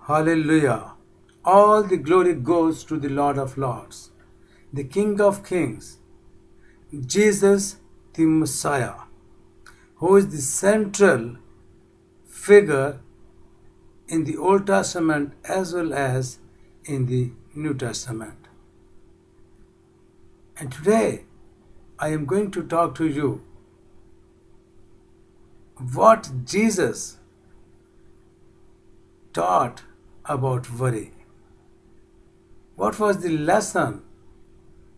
Hallelujah. All the glory goes to the Lord of Lords, the King of Kings, Jesus the Messiah, who is the central figure in the Old Testament as well as in the New Testament. And today I am going to talk to you what Jesus taught about worry. What was the lesson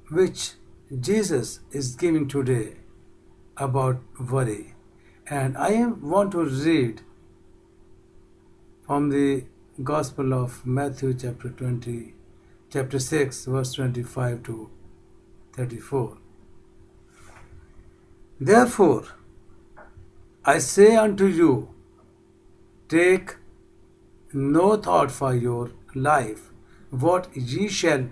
which Jesus is giving today about worry? And I want to read from the Gospel of Matthew chapter 6, verse 25 to 34. Therefore, I say unto you, take no thought for your life, what ye shall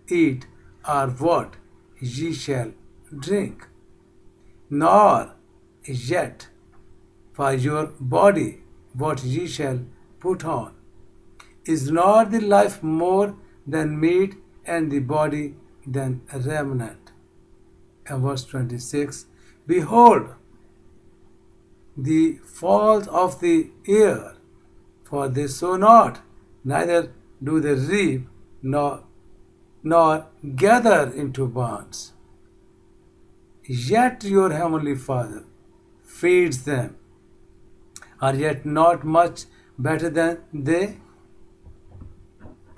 eat or what ye shall drink, nor yet for your body what ye shall put on. Is not the life more than meat, and the body than raiment? And verse 26, behold, the fowls of the air, for they sow not, neither do they reap, nor gather into barns. Yet your heavenly Father feeds them. Are yet not much better than they?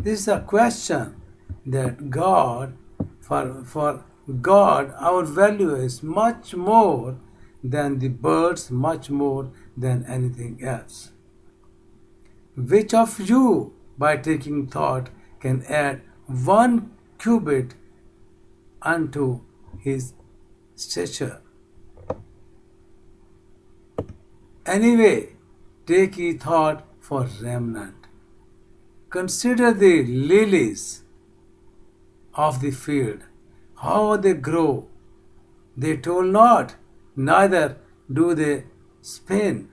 This is a question that for God, our value is much more than the birds, much more than anything else. Which of you, by taking thought, can add 1 cubit unto his stature? Anyway, take ye thought for raiment. Consider the lilies of the field, how they grow. They toil not, neither do they spin.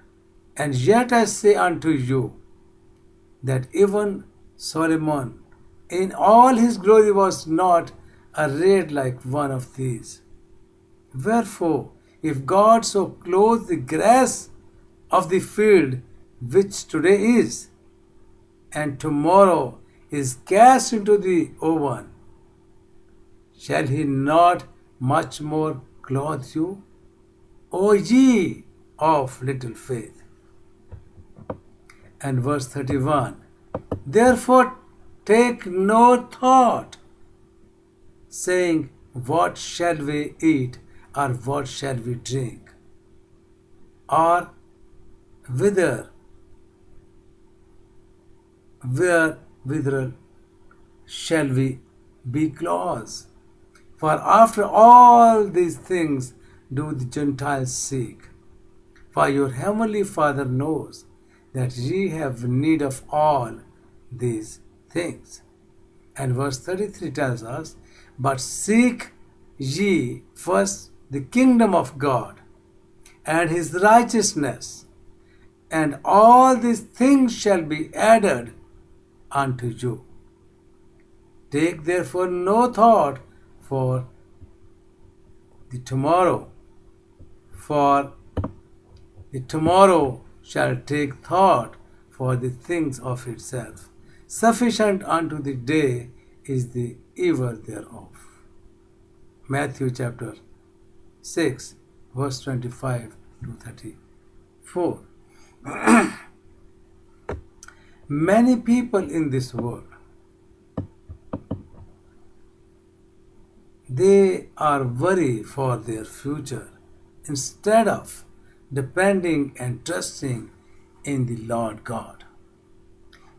And yet I say unto you, that even Solomon in all his glory was not arrayed like one of these. Wherefore, if God so clothe the grass of the field, which today is, and tomorrow is cast into the oven, shall he not much more clothe you, O ye of little faith? And verse 31, therefore take no thought, saying, what shall we eat, or what shall we drink, or whither shall we be clothed? For after all these things do the Gentiles seek. For your heavenly Father knows that ye have need of all these things. And verse 33 tells us, but seek ye first the kingdom of God and his righteousness, and all these things shall be added unto you. Take therefore no thought for the tomorrow, for the tomorrow shall take thought for the things of itself. Sufficient unto the day is the evil thereof. Matthew chapter 6, verse 25 to 34. Many people in this world, they are worried for their future instead of depending and trusting in the Lord God.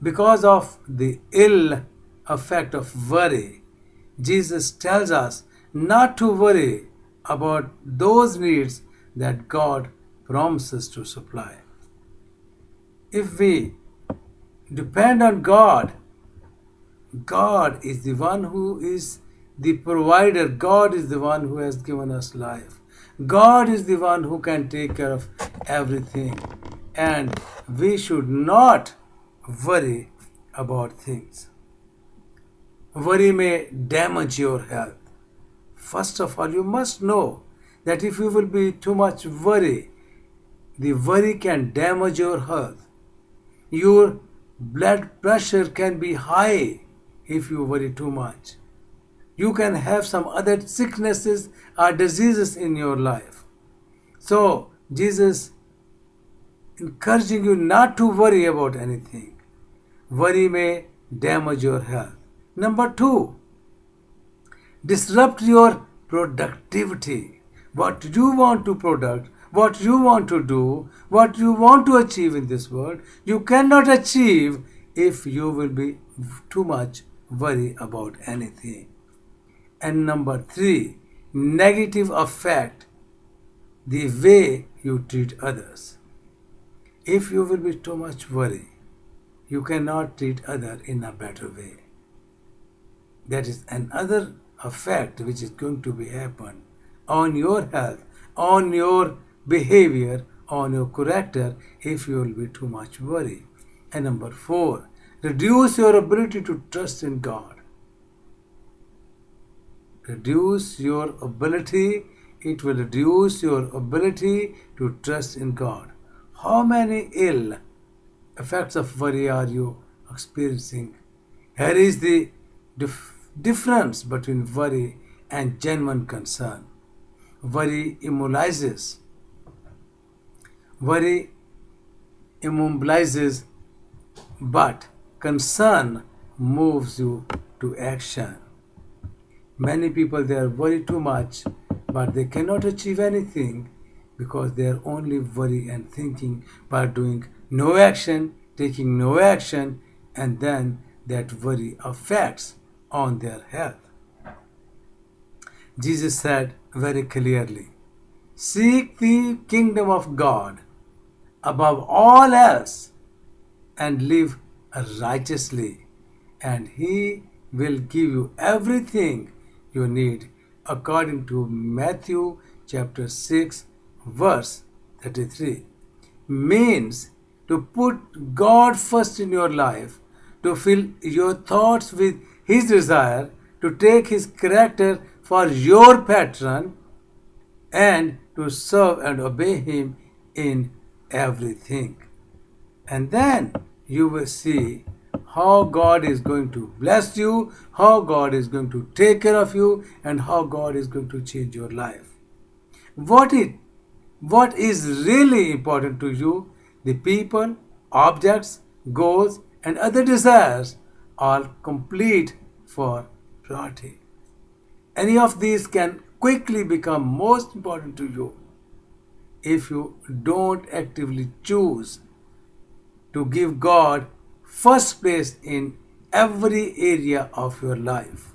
Because of the ill effect of worry, Jesus tells us not to worry about those needs that God promises to supply. If we depend on God, God is the one who is the provider. God is the one who has given us life. God is the one who can take care of everything. And we should not worry about things. Worry may damage your health. First of all, you must know that if you will be too much worry, the worry can damage your health. Your blood pressure can be high if you worry too much. You can have some other sicknesses or diseases in your life. So, Jesus encouraging you not to worry about anything. Worry may damage your health. Number two, disrupt your productivity. What you want to product, what you want to do, what you want to achieve in this world, you cannot achieve if you will be too much worry about anything. And number three, negative affect the way you treat others. If you will be too much worry, you cannot treat others in a better way. That is another effect which is going to be happen on your health, on your behavior, on your character if you will be too much worry. And number four, reduce your ability to trust in God. Reduce your ability, it will reduce your ability to trust in God. How many ill effects of worry are you experiencing? Here is the difference between worry and genuine concern. Worry immobilizes. Worry immobilizes, but concern moves you to action. Many people, they are worried too much, but they cannot achieve anything because they are only worry and thinking by doing no action, taking no action, and then that worry affects on their health. Jesus said very clearly, seek the kingdom of God above all else and live righteously, and He will give you everything you need, according to Matthew chapter 6 verse 33. Means to put God first in your life, to fill your thoughts with His desire, to take His character for your pattern, and to serve and obey Him in everything. And then you will see how God is going to bless you, how God is going to take care of you, and how God is going to change your life. What is really important to you, the people, objects, goals, and other desires are complete for priority. Any of these can quickly become most important to you if you don't actively choose to give God first place in every area of your life.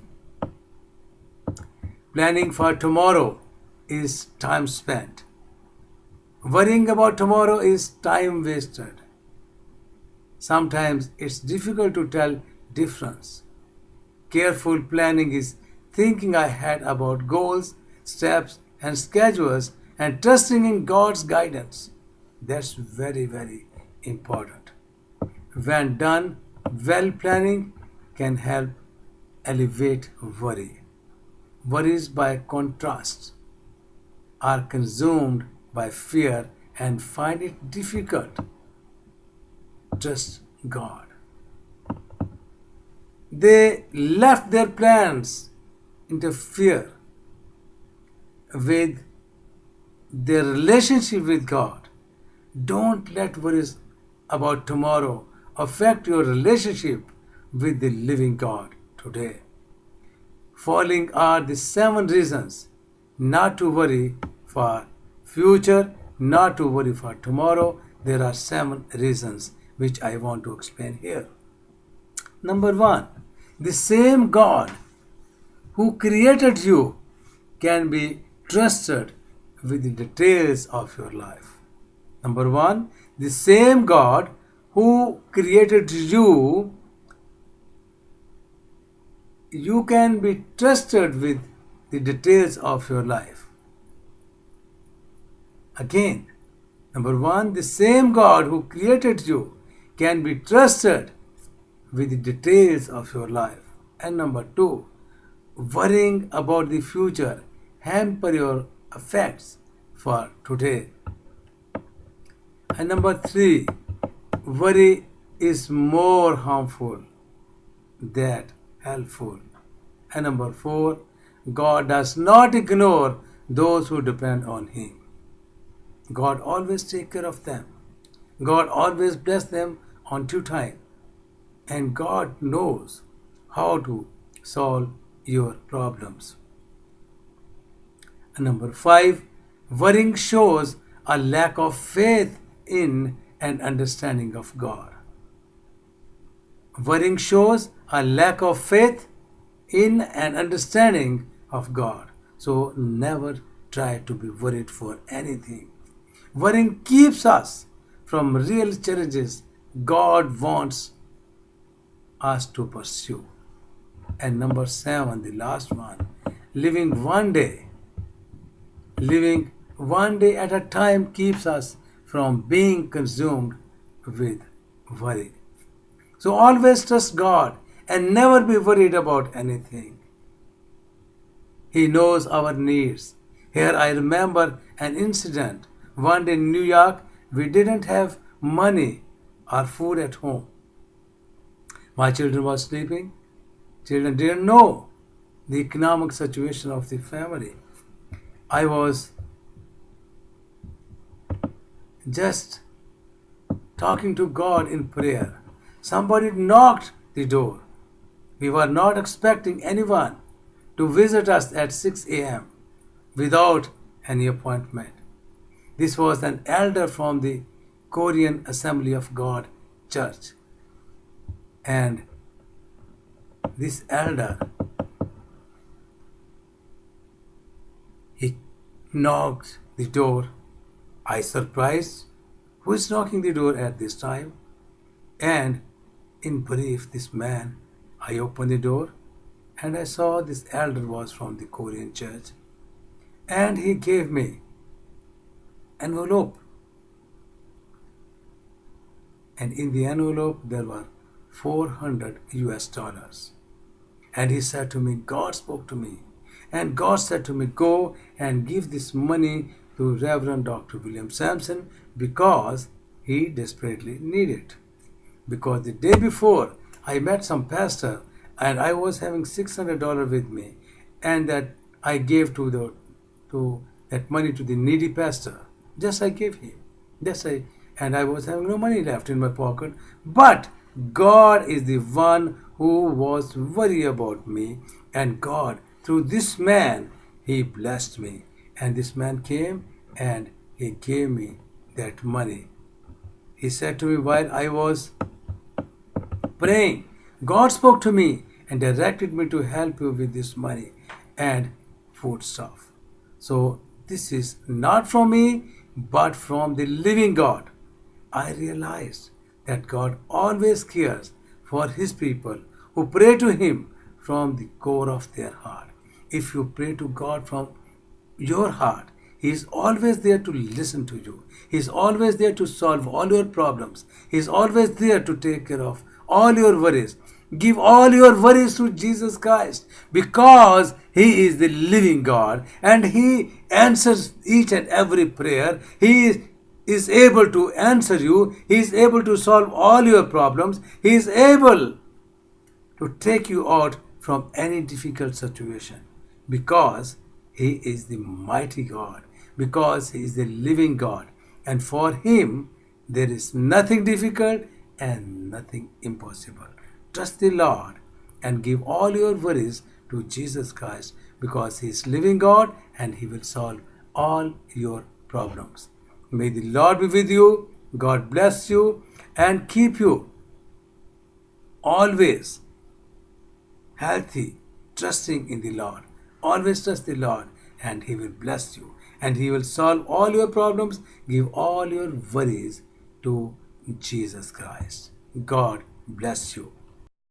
Planning for tomorrow is time spent. Worrying about tomorrow is time wasted. Sometimes it's difficult to tell difference. Careful planning is thinking ahead about goals, steps, and schedules and trusting in God's guidance. That's very, very important. When done, well planning can help alleviate worry. Worries, by contrast, are consumed by fear and find it difficult to trust God. They left their plans interfere with their relationship with God. Don't let worries about tomorrow affect your relationship with the living God today. Following are the 7 reasons not to worry for future, not to worry for tomorrow. There are 7 reasons which I want to explain here. Number 1, the same God who created you can be trusted with the details of your life. Number 1, the same God who created you can be trusted with the details of your life. Again, number 1, the same God who created you can be trusted with the details of your life. And number two, worrying about the future hamper your effects for today. And number three, worry is more harmful than helpful. And number four, God does not ignore those who depend on Him. God always takes care of them. God always bless them on due time. And God knows how to solve your problems. And number five, worrying shows a lack of faith in and understanding of God. Worrying shows a lack of faith in and understanding of God. So never try to be worried for anything. Worrying keeps us from real challenges God wants us to pursue. And number seven, the last one, living one day at a time keeps us from being consumed with worry. So always trust God and never be worried about anything. He knows our needs. Here I remember an incident. One day in New York, we didn't have money or food at home. My children were sleeping. Children didn't know the economic situation of the family. I was just talking to God in prayer. Somebody knocked the door. We were not expecting anyone to visit us at 6 a.m. without any appointment. This was an elder from the Korean Assembly of God Church. And this elder, he knocked the door. I surprised, who is knocking the door at this time? And in brief, this man, I opened the door and I saw this elder was from the Korean church. And he gave me an envelope. And in the envelope there were 400 US dollars. And he said to me, God spoke to me. And God said to me, go and give this money to Reverend Dr. William Sampson because he desperately needed it. Because the day before, I met some pastor and I was having $600 with me, and that I gave to that money to the needy pastor. Just I gave him. And I was having no money left in my pocket. But God is the one who was worried about me, and God, through this man, he blessed me. And this man came and he gave me that money. He said to me while I was praying, God spoke to me and directed me to help you with this money and food stuff. So this is not from me, but from the living God. I realized that God always cares for His people who pray to Him from the core of their heart. If you pray to God from your heart, He is always there to listen to you. He is always there to solve all your problems. He is always there to take care of all your worries. Give all your worries to Jesus Christ because He is the living God and He answers each and every prayer. He is able to answer you. He is able to solve all your problems. He is able to take you out from any difficult situation because He is the mighty God, because He is the living God. And for Him, there is nothing difficult and nothing impossible. Trust the Lord and give all your worries to Jesus Christ because He is living God and He will solve all your problems. May the Lord be with you. God bless you and keep you always healthy, trusting in the Lord. Always trust the Lord and He will bless you and He will solve all your problems. Give all your worries to Jesus Christ. God bless you.